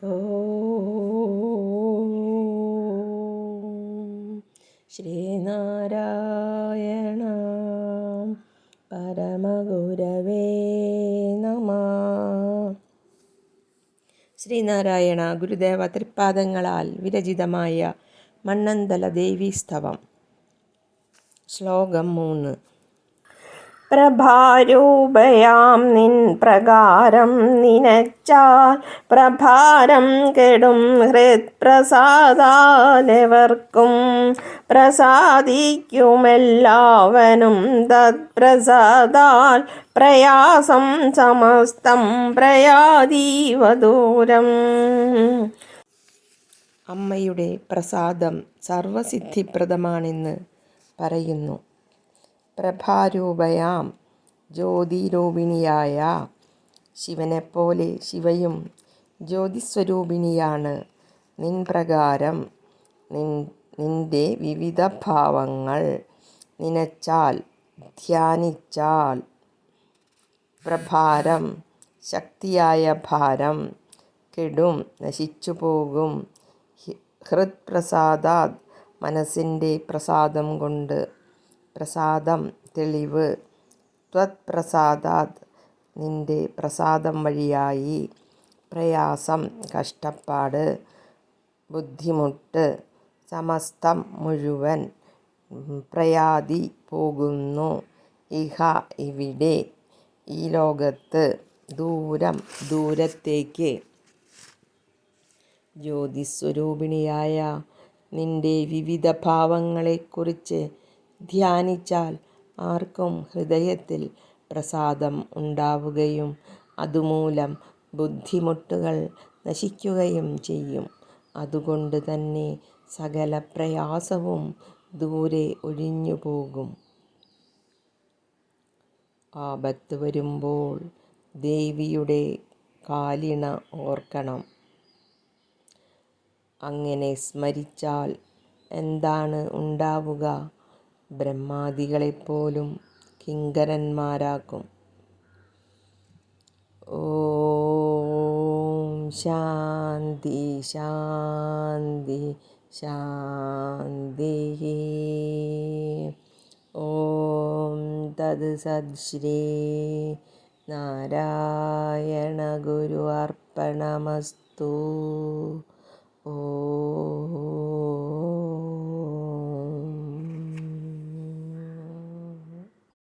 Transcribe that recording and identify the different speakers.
Speaker 1: ഓം ശ്രീനാരായണ പരമഗുരവേ നമഃ. ശ്രീനാരായണ ഗുരുദേവ തൃപ്പാദങ്ങളാൽ വിരചിതമായ മണ്ണന്തല ദേവീസ്തവം. ശ്ലോകം 3. പ്രഭാരൂപയാം നിൻ പ്രകാരം നിനച്ചാൽ പ്രഭാരം കെടും ഹൃത്പ്രസാദാലെവർക്കും പ്രസാദിക്കുമെല്ലാവനും തത്പ്രസാദാൽ പ്രയാസം സമസ്തം പ്രയാതീവ ദൂരം. അമ്മയുടെ പ്രസാദം സർവസിദ്ധിപ്രദമാണെന്ന് പറയുന്നു. പ്രഭാരൂപയാം ജ്യോതിരൂപിണിയായ ശിവനെപ്പോലെ ശിവയും ജ്യോതിസ്വരൂപിണിയാണ്. നിൻ പ്രകാരം നിന്റെ വിവിധ ഭാവങ്ങൾ നിനച്ചാൽ ധ്യാനിച്ചാൽ പ്രഭാരം ശക്തിയായ ഭാരം കെടും നശിച്ചുപോകും. ഹൃത്പ്രസാദാത് മനസ്സിൻ്റെ പ്രസാദം കൊണ്ട്, പ്രസാദം തെളിവ്, ത്വത്പ്രസാദാത് നിന്റെ പ്രസാദം വഴിയായി, പ്രയാസം കഷ്ടപ്പാട് ബുദ്ധിമുട്ട്, സമസ്തം മുഴുവൻ, പ്രയാതി പോകുന്നു, ഇഹ ഇവിടെ ഈ ലോകത്ത്, ദൂരം ദൂരത്തേക്ക്. ജ്യോതിസ്വരൂപിണിയായ നിന്റെ വിവിധ ഭാവങ്ങളെക്കുറിച്ച് ധ്യാനിച്ചാൽ ആർക്കും ഹൃദയത്തിൽ പ്രസാദം ഉണ്ടാവുകയും അതുമൂലം ബുദ്ധിമുട്ടുകൾ നശിക്കുകയും ചെയ്യും. അതുകൊണ്ട് തന്നെ സകല പ്രയാസവും ദൂരെ ഒഴിഞ്ഞു പോകും. ആപത്ത് വരുമ്പോൾ ദേവിയുടെ കാലിണ ഓർക്കണം. അങ്ങനെ സ്മരിച്ചാൽ എന്താണ് ഉണ്ടാവുക? ബ്രഹ്മാദികളെപ്പോലും കിങ്കരന്മാരാക്കും. ഓം ശാന്തി ശാന്തി ശാന്തി. ഓം തത് സത്. ശ്രീ നാരായണ ഗുരു അർപ്പണമസ്തു. ഓം